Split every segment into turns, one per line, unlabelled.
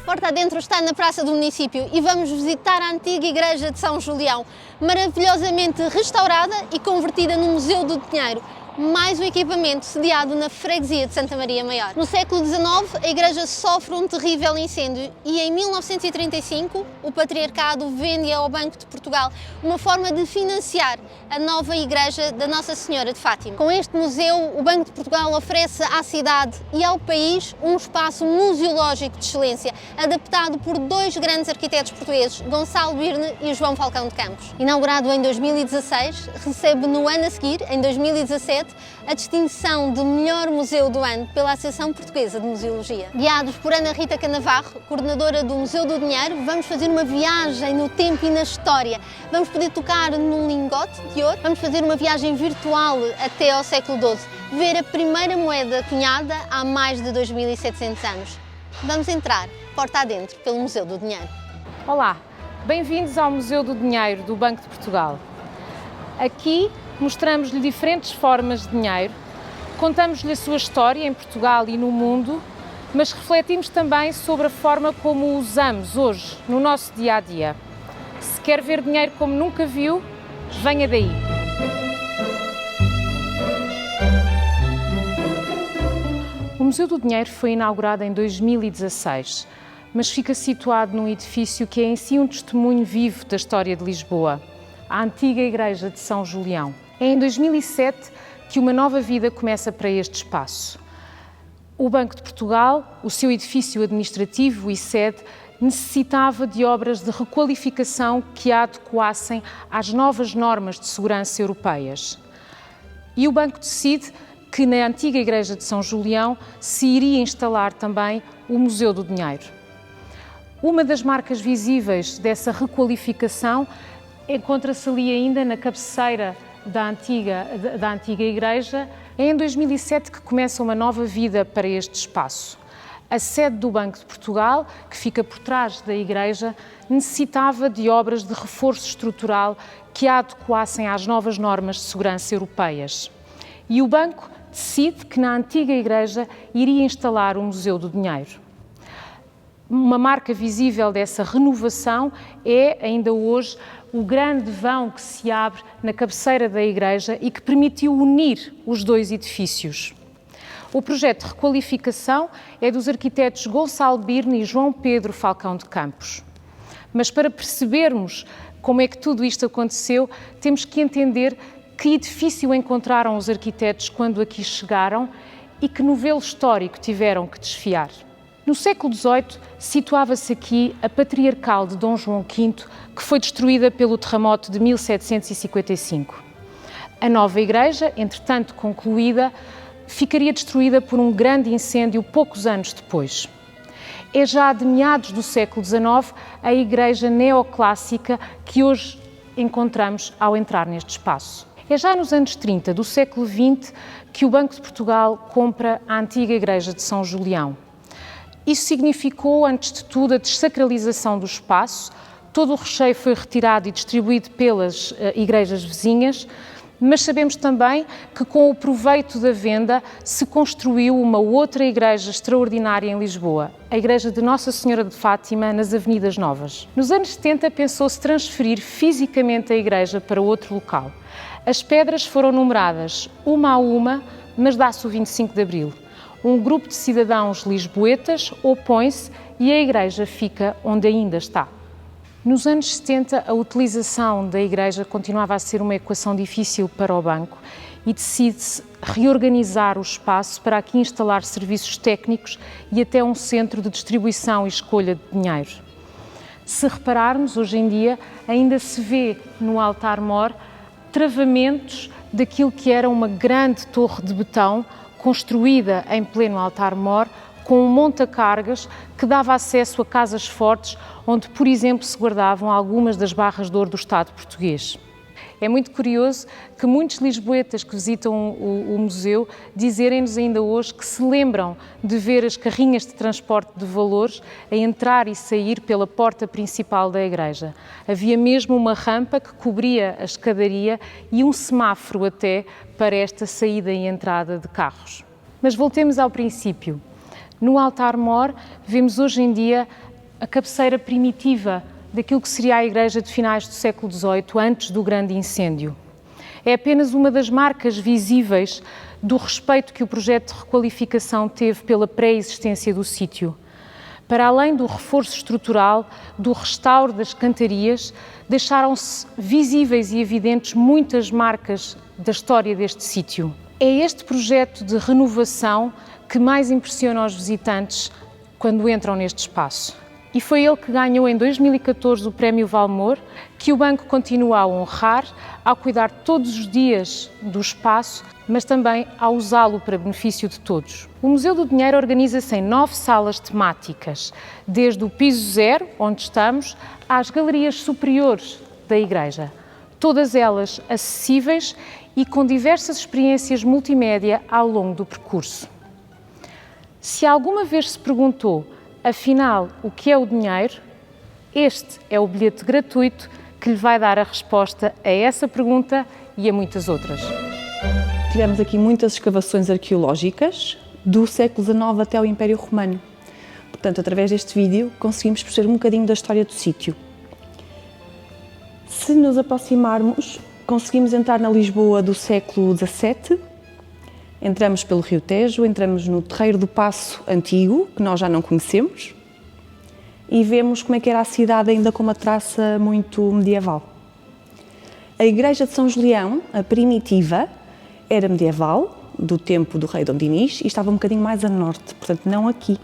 Porta adentro está na Praça do Município e vamos visitar a antiga Igreja de São Julião, maravilhosamente restaurada e convertida num Museu do Dinheiro, mais um equipamento sediado na freguesia de Santa Maria Maior. No século XIX, a igreja sofre um terrível incêndio e em 1935 o Patriarcado vende ao Banco de Portugal uma forma de financiar a nova igreja da Nossa Senhora de Fátima. Com este museu, o Banco de Portugal oferece à cidade e ao país um espaço museológico de excelência, adaptado por dois grandes arquitetos portugueses, Gonçalo Birne e João Falcão de Campos. Inaugurado em 2016, recebe no ano a seguir, em 2017, a distinção de melhor museu do ano pela Associação Portuguesa de Museologia. Guiados por Ana Rita Canavarro, coordenadora do Museu do Dinheiro, vamos fazer uma viagem no tempo e na história. Vamos poder tocar num lingote de ouro, vamos fazer uma viagem virtual até ao século XII, ver a primeira moeda cunhada há mais de 2700 anos. Vamos entrar, porta adentro, pelo Museu do Dinheiro.
Olá, bem-vindos ao Museu do Dinheiro do Banco de Portugal. Aqui mostramos-lhe diferentes formas de dinheiro, contamos-lhe a sua história em Portugal e no mundo, mas refletimos também sobre a forma como o usamos hoje, no nosso dia-a-dia. Se quer ver dinheiro como nunca viu, venha daí. O Museu do Dinheiro foi inaugurado em 2016, mas fica situado num edifício que é em si um testemunho vivo da história de Lisboa, a antiga Igreja de São Julião. É em 2007 que uma nova vida começa para este espaço. O Banco de Portugal, o seu edifício administrativo e sede, necessitava de obras de requalificação que a adequassem às novas normas de segurança europeias. E o banco decide que na antiga Igreja de São Julião se iria instalar também o Museu do Dinheiro. Uma das marcas visíveis dessa requalificação encontra-se ali ainda na cabeceira da antiga igreja. É em 2007 que começa uma nova vida para este espaço. A sede do Banco de Portugal, que fica por trás da igreja, necessitava de obras de reforço estrutural que a adequassem às novas normas de segurança europeias. E o banco decide que na antiga igreja iria instalar o Museu do Dinheiro. Uma marca visível dessa renovação é, ainda hoje, o grande vão que se abre na cabeceira da igreja e que permitiu unir os dois edifícios. O projeto de requalificação é dos arquitetos Gonçalo Birne e João Pedro Falcão de Campos. Mas para percebermos como é que tudo isto aconteceu, temos que entender que edifício encontraram os arquitetos quando aqui chegaram e que novelo histórico tiveram que desfiar. No século XVIII, situava-se aqui a Patriarcal de Dom João V, que foi destruída pelo terremoto de 1755. A nova igreja, entretanto concluída, ficaria destruída por um grande incêndio poucos anos depois. É já de meados do século XIX a igreja neoclássica que hoje encontramos ao entrar neste espaço. É já nos anos 30 do século XX que o Banco de Portugal compra a antiga Igreja de São Julião. Isso significou, antes de tudo, a desacralização do espaço. Todo o recheio foi retirado e distribuído pelas igrejas vizinhas, mas sabemos também que com o proveito da venda se construiu uma outra igreja extraordinária em Lisboa, a Igreja de Nossa Senhora de Fátima, nas Avenidas Novas. Nos anos 70 pensou-se transferir fisicamente a igreja para outro local. As pedras foram numeradas uma a uma, mas dá-se o 25 de Abril. Um grupo de cidadãos lisboetas opõe-se e a igreja fica onde ainda está. Nos anos 70, a utilização da igreja continuava a ser uma equação difícil para o banco e decide-se reorganizar o espaço para aqui instalar serviços técnicos e até um centro de distribuição e escolha de dinheiro. Se repararmos, hoje em dia, ainda se vê no altar-mor travamentos daquilo que era uma grande torre de betão construída em pleno altar-mor, com um monta-cargas que dava acesso a casas fortes, onde, por exemplo, se guardavam algumas das barras de ouro do Estado português. É muito curioso que muitos lisboetas que visitam o museu dizerem-nos ainda hoje que se lembram de ver as carrinhas de transporte de valores a entrar e sair pela porta principal da igreja. Havia mesmo uma rampa que cobria a escadaria e um semáforo até para esta saída e entrada de carros. Mas voltemos ao princípio. No altar-mor vemos hoje em dia a cabeceira primitiva daquilo que seria a igreja de finais do século XVIII, antes do grande incêndio. É apenas uma das marcas visíveis do respeito que o projeto de requalificação teve pela pré-existência do sítio. Para além do reforço estrutural, do restauro das cantarias, deixaram-se visíveis e evidentes muitas marcas da história deste sítio. É este projeto de renovação que mais impressiona os visitantes quando entram neste espaço. E foi ele que ganhou em 2014 o Prémio Valmor, que o Banco continua a honrar, ao cuidar todos os dias do espaço, mas também a usá-lo para benefício de todos. O Museu do Dinheiro organiza-se em 9 salas temáticas, desde o piso 0, onde estamos, às galerias superiores da igreja. Todas elas acessíveis e com diversas experiências multimédia ao longo do percurso. Se alguma vez se perguntou, afinal, o que é o dinheiro? Este é o bilhete gratuito que lhe vai dar a resposta a essa pergunta e a muitas outras.
Tivemos aqui muitas escavações arqueológicas do século XIX até o Império Romano. Portanto, através deste vídeo, conseguimos perceber um bocadinho da história do sítio. Se nos aproximarmos, conseguimos entrar na Lisboa do século XVII, entramos pelo Rio Tejo, entramos no Terreiro do Paço Antigo, que nós já não conhecemos, e vemos como é que era a cidade ainda com uma traça muito medieval. A Igreja de São Julião, a primitiva, era medieval, do tempo do rei Dom Dinis, e estava um bocadinho mais a norte, portanto não aqui.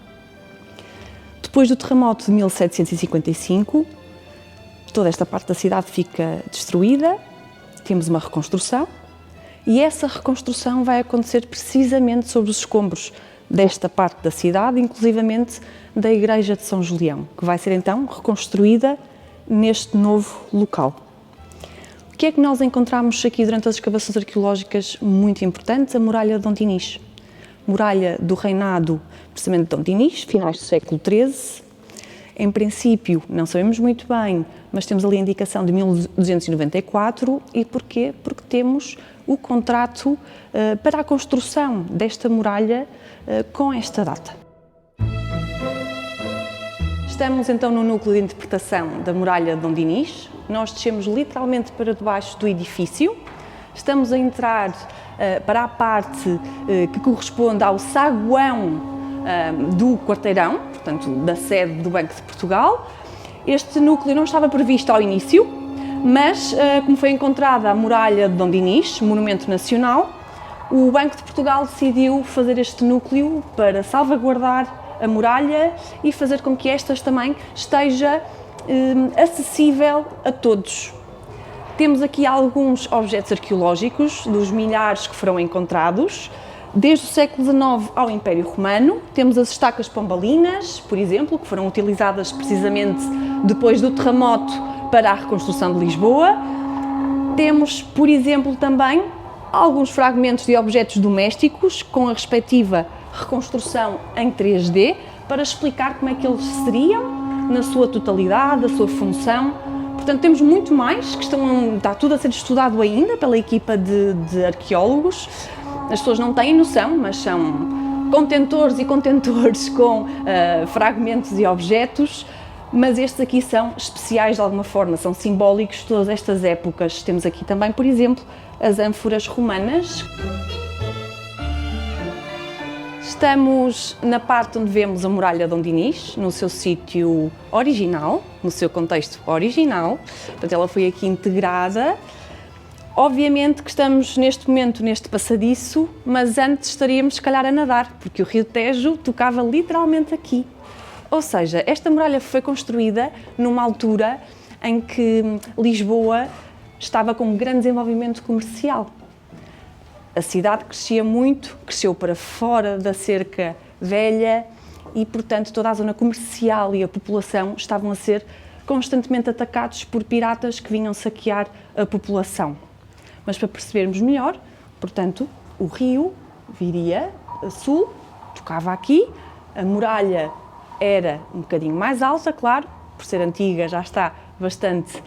Depois do terremoto de 1755, toda esta parte da cidade fica destruída, temos uma reconstrução, e essa reconstrução vai acontecer precisamente sobre os escombros desta parte da cidade, inclusivamente da Igreja de São Julião, que vai ser então reconstruída neste novo local. O que é que nós encontramos aqui durante as escavações arqueológicas muito importantes? A muralha de Dom Dinis. Muralha do reinado, precisamente de Dom Dinis, finais do século XIII. Em princípio, não sabemos muito bem, mas temos ali a indicação de 1294. E porquê? Porque temos o contrato para a construção desta muralha com esta data. Estamos então no núcleo de interpretação da muralha de Dom Dinis. Nós descemos literalmente para debaixo do edifício. Estamos a entrar para a parte que corresponde ao saguão do quarteirão, portanto, da sede do Banco de Portugal. Este núcleo não estava previsto ao início, mas como foi encontrada a muralha de Dom Dinis, monumento nacional, o Banco de Portugal decidiu fazer este núcleo para salvaguardar a muralha e fazer com que esta também esteja acessível a todos. Temos aqui alguns objetos arqueológicos, dos milhares que foram encontrados, desde o século XIX ao Império Romano. Temos as estacas pombalinas, por exemplo, que foram utilizadas precisamente depois do terremoto para a reconstrução de Lisboa. Temos, por exemplo, também alguns fragmentos de objetos domésticos com a respectiva reconstrução em 3D para explicar como é que eles seriam na sua totalidade, a sua função. Portanto, temos muito mais que está tudo a ser estudado ainda pela equipa de arqueólogos. As pessoas não têm noção, mas são contentores e contentores com fragmentos e objetos, mas estes aqui são especiais de alguma forma, são simbólicos de todas estas épocas. Temos aqui também, por exemplo, as ânforas romanas. Estamos na parte onde vemos a muralha de Dom Dinis, no seu sítio original, no seu contexto original. Portanto, ela foi aqui integrada. Obviamente que estamos neste momento neste passadiço, mas antes estaríamos se calhar a nadar, porque o Rio Tejo tocava literalmente aqui. Ou seja, esta muralha foi construída numa altura em que Lisboa estava com um grande desenvolvimento comercial. A cidade crescia muito, cresceu para fora da cerca velha e, portanto, toda a zona comercial e a população estavam a ser constantemente atacados por piratas que vinham saquear a população. Mas para percebermos melhor, portanto, o rio viria a sul, tocava aqui, a muralha era um bocadinho mais alta, claro, por ser antiga já está bastante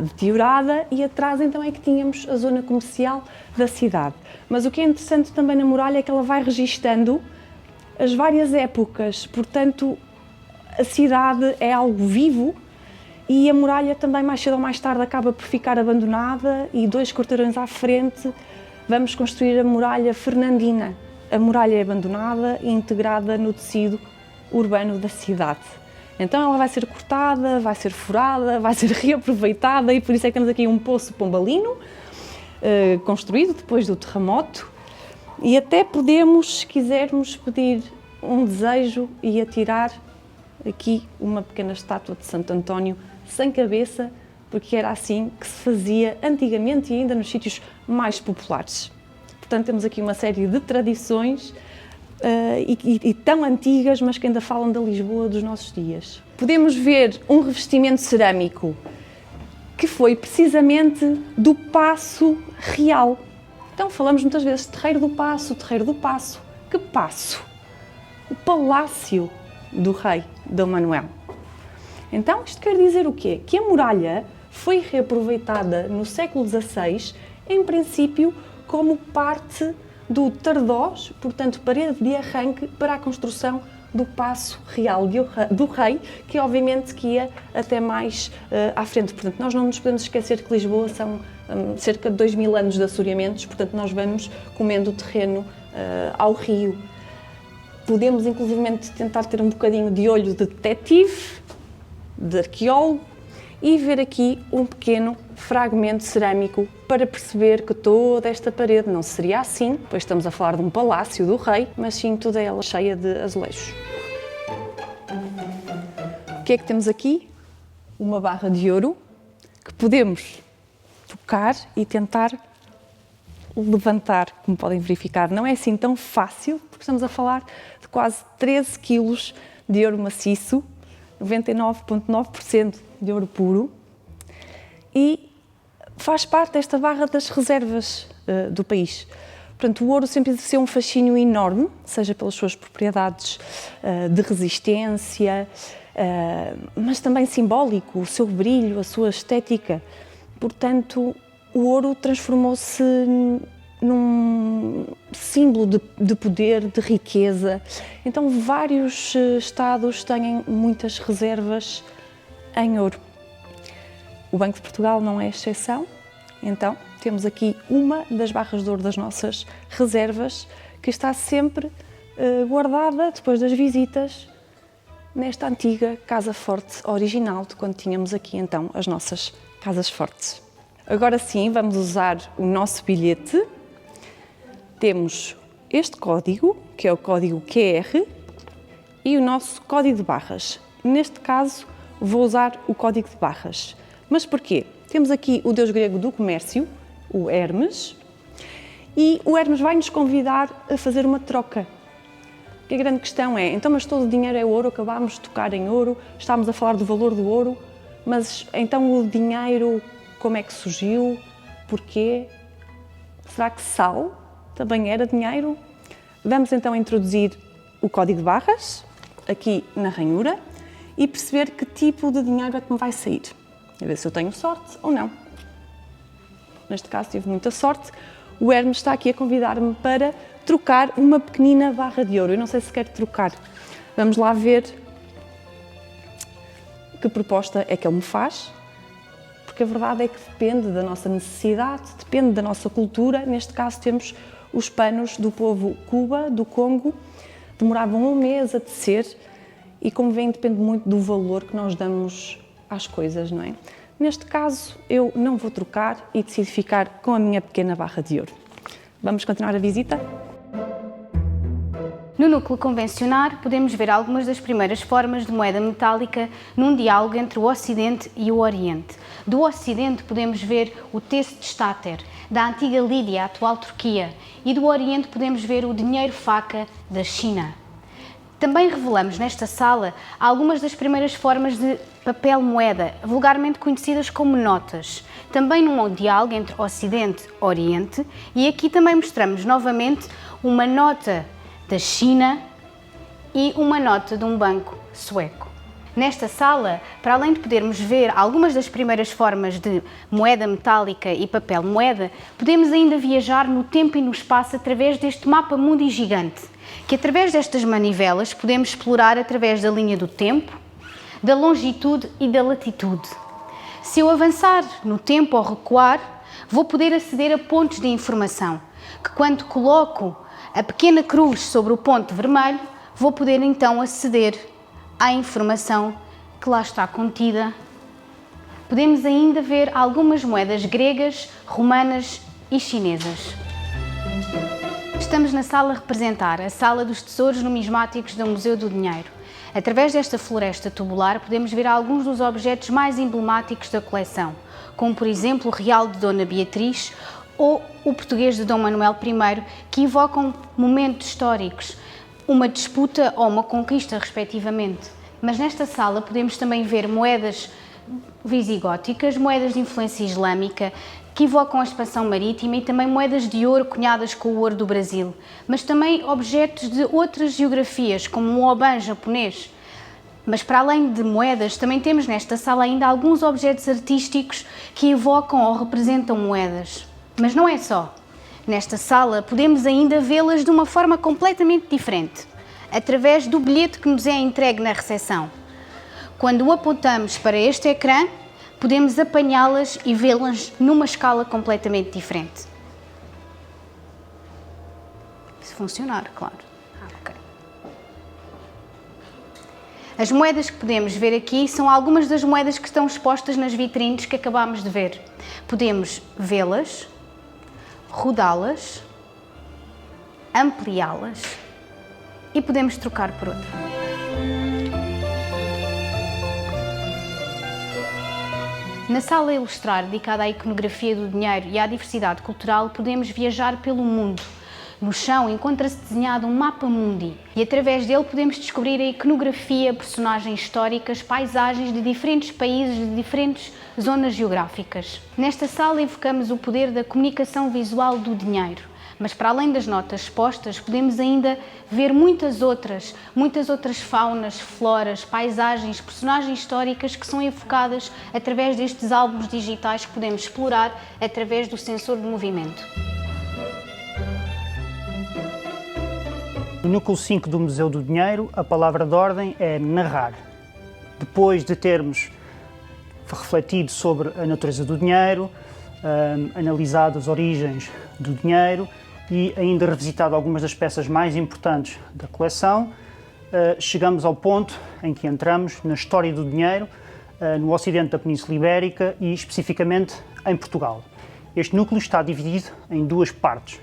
deteriorada, e atrás então é que tínhamos a zona comercial da cidade. Mas o que é interessante também na muralha é que ela vai registando as várias épocas, portanto a cidade é algo vivo e a muralha também mais cedo ou mais tarde acaba por ficar abandonada e 2 quarteirões à frente vamos construir a muralha fernandina. A muralha é abandonada e integrada no tecido urbano da cidade. Então ela vai ser cortada, vai ser furada, vai ser reaproveitada e por isso é que temos aqui um poço pombalino construído depois do terremoto e até podemos, se quisermos, pedir um desejo e atirar aqui uma pequena estátua de Santo António sem cabeça, porque era assim que se fazia antigamente e ainda nos sítios mais populares. Portanto, temos aqui uma série de tradições e tão antigas, mas que ainda falam da Lisboa dos nossos dias. Podemos ver um revestimento cerâmico que foi precisamente do Paço Real. Então falamos muitas vezes Terreiro do Paço, Terreiro do Paço. Que paço? O Palácio do Rei Dom Manuel. Então isto quer dizer o quê? Que a muralha foi reaproveitada no século XVI, em princípio como parte do tardós, portanto parede de arranque para a construção do Paço Real do Rei, que obviamente que ia até mais à frente. Portanto, nós não nos podemos esquecer que Lisboa são cerca de 2000 anos de assoreamentos, portanto nós vamos comendo o terreno ao rio. Podemos inclusivamente tentar ter um bocadinho de olho de detetive, de arqueólogo, e ver aqui um pequeno fragmento cerâmico para perceber que toda esta parede não seria assim, pois estamos a falar de um palácio do rei, mas sim toda ela cheia de azulejos. O que é que temos aqui? Uma barra de ouro que podemos tocar e tentar levantar, como podem verificar. Não é assim tão fácil, porque estamos a falar de quase 13 quilos de ouro maciço, 99,9% de ouro puro, e faz parte desta barra das reservas do país. Portanto, o ouro sempre exerceu um fascínio enorme, seja pelas suas propriedades de resistência, mas também simbólico, o seu brilho, a sua estética. Portanto, o ouro transformou-se num símbolo de poder, de riqueza. Então, vários estados têm muitas reservas em ouro. O Banco de Portugal não é exceção. Então, temos aqui uma das barras de ouro das nossas reservas que está sempre guardada depois das visitas nesta antiga Casa Forte original de quando tínhamos aqui então as nossas Casas Fortes. Agora sim, vamos usar o nosso bilhete. Temos este código, que é o código QR, e o nosso código de barras. Neste caso, vou usar o código de barras. Mas porquê? Temos aqui o deus grego do comércio, o Hermes, e o Hermes vai nos convidar a fazer uma troca. A grande questão é, então, mas todo o dinheiro é ouro, acabámos de tocar em ouro, estamos a falar do valor do ouro, mas então o dinheiro, como é que surgiu? Porquê? Será que sal também era dinheiro? Vamos então introduzir o código de barras, aqui na ranhura, e perceber que tipo de dinheiro é que me vai sair. A ver se eu tenho sorte ou não. Neste caso tive muita sorte. O Hermes está aqui a convidar-me para trocar uma pequenina barra de ouro. Eu não sei se quero trocar. Vamos lá ver que proposta é que ele me faz. Porque a verdade é que depende da nossa necessidade, depende da nossa cultura. Neste caso temos os panos do povo Cuba, do Congo. Demoravam um mês a tecer e, como veem, depende muito do valor que nós damos às coisas, não é? Neste caso, eu não vou trocar e decido ficar com a minha pequena barra de ouro. Vamos continuar a visita?
No núcleo convencionar, podemos ver algumas das primeiras formas de moeda metálica num diálogo entre o Ocidente e o Oriente. Do Ocidente podemos ver o tece de Státer, da antiga Lídia, a atual Turquia, e do Oriente podemos ver o dinheiro-faca da China. Também revelamos nesta sala algumas das primeiras formas de papel-moeda, vulgarmente conhecidas como notas, também num diálogo entre Ocidente e Oriente, e aqui também mostramos novamente uma nota da China e uma nota de um banco sueco. Nesta sala, para além de podermos ver algumas das primeiras formas de moeda metálica e papel-moeda, podemos ainda viajar no tempo e no espaço através deste mapa mundi gigante, que através destas manivelas podemos explorar através da linha do tempo, da longitude e da latitude. Se eu avançar no tempo ou recuar, vou poder aceder a pontos de informação, que quando coloco a pequena cruz sobre o ponto vermelho, vou poder então aceder à informação que lá está contida. Podemos ainda ver algumas moedas gregas, romanas e chinesas. Estamos na sala a representar a Sala dos Tesouros Numismáticos do Museu do Dinheiro. Através desta floresta tubular podemos ver alguns dos objetos mais emblemáticos da coleção, como por exemplo o Real de Dona Beatriz ou o Português de Dom Manuel I, que invocam momentos históricos, uma disputa ou uma conquista respectivamente. Mas nesta sala podemos também ver moedas visigóticas, moedas de influência islâmica, que invocam a expansão marítima, e também moedas de ouro cunhadas com o ouro do Brasil, mas também objetos de outras geografias, como um oban japonês. Mas para além de moedas, também temos nesta sala ainda alguns objetos artísticos que evocam ou representam moedas. Mas não é só. Nesta sala podemos ainda vê-las de uma forma completamente diferente, através do bilhete que nos é entregue na recepção. Quando o apontamos para este ecrã, podemos apanhá-las e vê-las numa escala completamente diferente. Se funcionar, claro. Ok. As moedas que podemos ver aqui são algumas das moedas que estão expostas nas vitrines que acabámos de ver. Podemos vê-las, rodá-las, ampliá-las e podemos trocar por outra. Na sala a ilustrar, dedicada à iconografia do dinheiro e à diversidade cultural, podemos viajar pelo mundo. No chão encontra-se desenhado um mapa mundi e através dele podemos descobrir a iconografia, personagens históricas, paisagens de diferentes países, de diferentes zonas geográficas. Nesta sala evocamos o poder da comunicação visual do dinheiro, mas para além das notas expostas podemos ainda ver muitas outras faunas, floras, paisagens, personagens históricas que são evocadas através destes álbuns digitais que podemos explorar através do sensor de movimento.
No núcleo 5 do Museu do Dinheiro, a palavra de ordem é narrar. Depois de termos refletido sobre a natureza do dinheiro, analisado as origens do dinheiro e ainda revisitado algumas das peças mais importantes da coleção, chegamos ao ponto em que entramos na história do dinheiro no ocidente da Península Ibérica e especificamente em Portugal. Este núcleo está dividido em duas partes.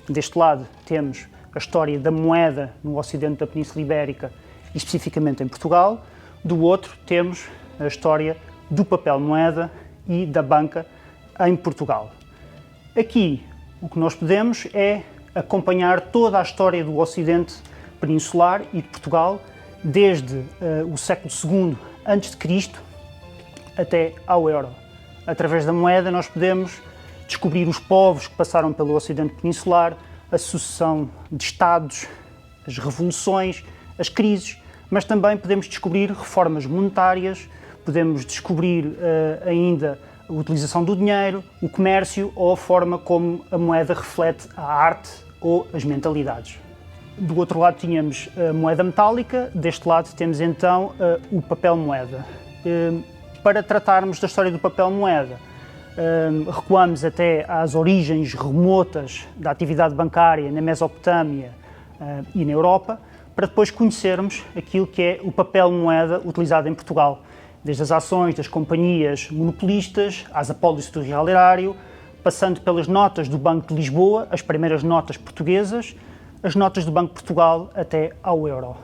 Deste lado temos a história da moeda no ocidente da Península Ibérica e especificamente em Portugal. Do outro temos a história do papel moeda e da banca em Portugal. Aqui o que nós podemos é acompanhar toda a história do ocidente peninsular e de Portugal desde o século II a.C. até ao euro. Através da moeda nós podemos descobrir os povos que passaram pelo ocidente peninsular, a sucessão de estados, as revoluções, as crises, mas também podemos descobrir reformas monetárias, podemos descobrir ainda a utilização do dinheiro, o comércio ou a forma como a moeda reflete a arte ou as mentalidades. Do outro lado tínhamos a moeda metálica, deste lado temos então o papel moeda. Para tratarmos da história do papel moeda, recuamos até às origens remotas da atividade bancária na Mesopotâmia e na Europa, para depois conhecermos aquilo que é o papel moeda utilizado em Portugal, desde as ações das companhias monopolistas às apólices do real erário, passando pelas notas do Banco de Lisboa, as primeiras notas portuguesas, as notas do Banco de Portugal até ao euro.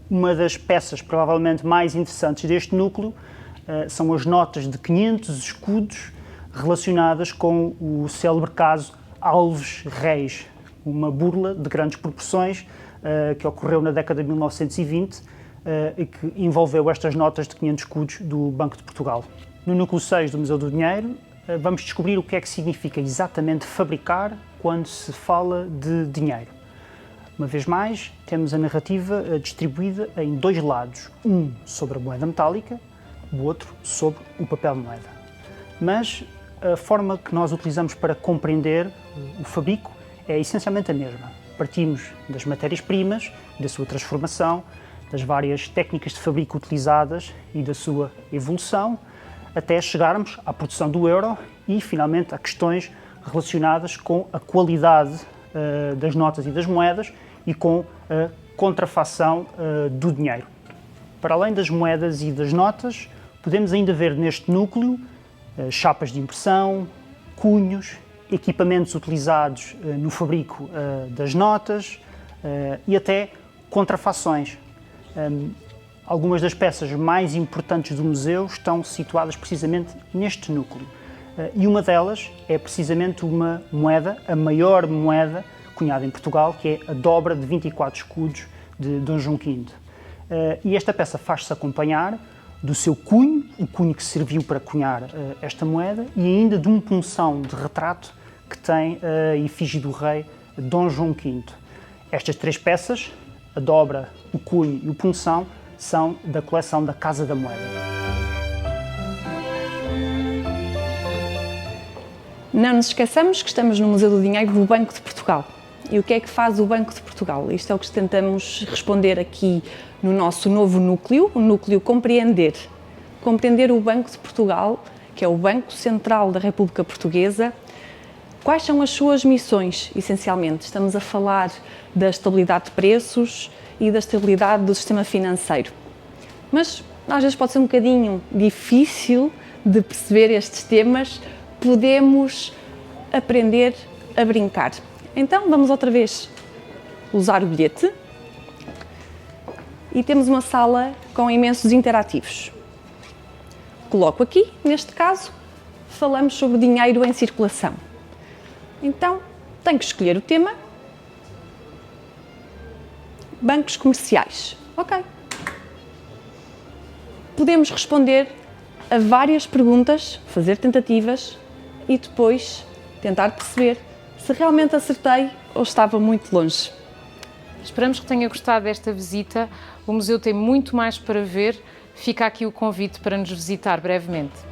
Uma das peças provavelmente mais interessantes deste núcleo são as notas de 500 escudos relacionadas com o célebre caso Alves Reis, uma burla de grandes proporções que ocorreu na década de 1920 e que envolveu estas notas de 500 escudos do Banco de Portugal. No núcleo 6 do Museu do Dinheiro vamos descobrir o que é que significa exatamente fabricar quando se fala de dinheiro. Uma vez mais, temos a narrativa distribuída em dois lados, um sobre a moeda metálica, o outro sobre o papel moeda. Mas a forma que nós utilizamos para compreender o fabrico é essencialmente a mesma. Partimos das matérias-primas, da sua transformação, das várias técnicas de fabrico utilizadas e da sua evolução, até chegarmos à produção do euro e, finalmente, a questões relacionadas com a qualidade das notas e das moedas e com a contrafação do dinheiro. Para além das moedas e das notas, podemos ainda ver neste núcleo chapas de impressão, cunhos, equipamentos utilizados no fabrico das notas e até contrafações. Algumas das peças mais importantes do museu estão situadas precisamente neste núcleo. E uma delas é precisamente uma moeda, a maior moeda cunhada em Portugal, que é a dobra de 24 escudos de Dom João V. E esta peça faz-se acompanhar do seu cunho, o cunho que serviu para cunhar esta moeda, e ainda de um punção de retrato que tem a efígie do rei Dom João V. Estas três peças, a dobra, o cunho e o punção, são da coleção da Casa da Moeda.
Não nos esqueçamos que estamos no Museu do Dinheiro do Banco de Portugal. E o que é que faz o Banco de Portugal? Isto é o que tentamos responder aqui no nosso novo núcleo, o núcleo Compreender. Compreender o Banco de Portugal, que é o Banco Central da República Portuguesa. Quais são as suas missões, essencialmente? Estamos a falar da estabilidade de preços e da estabilidade do sistema financeiro. Mas às vezes pode ser um bocadinho difícil de perceber estes temas, podemos aprender a brincar. Então vamos outra vez usar o bilhete e temos uma sala com imensos interativos. Coloco aqui, neste caso, falamos sobre dinheiro em circulação. Então, tenho que escolher o tema. Bancos comerciais. Ok. Podemos responder a várias perguntas, fazer tentativas e depois tentar perceber se realmente acertei ou estava muito longe.
Esperamos que tenha gostado desta visita. O museu tem muito mais para ver. Fica aqui o convite para nos visitar brevemente.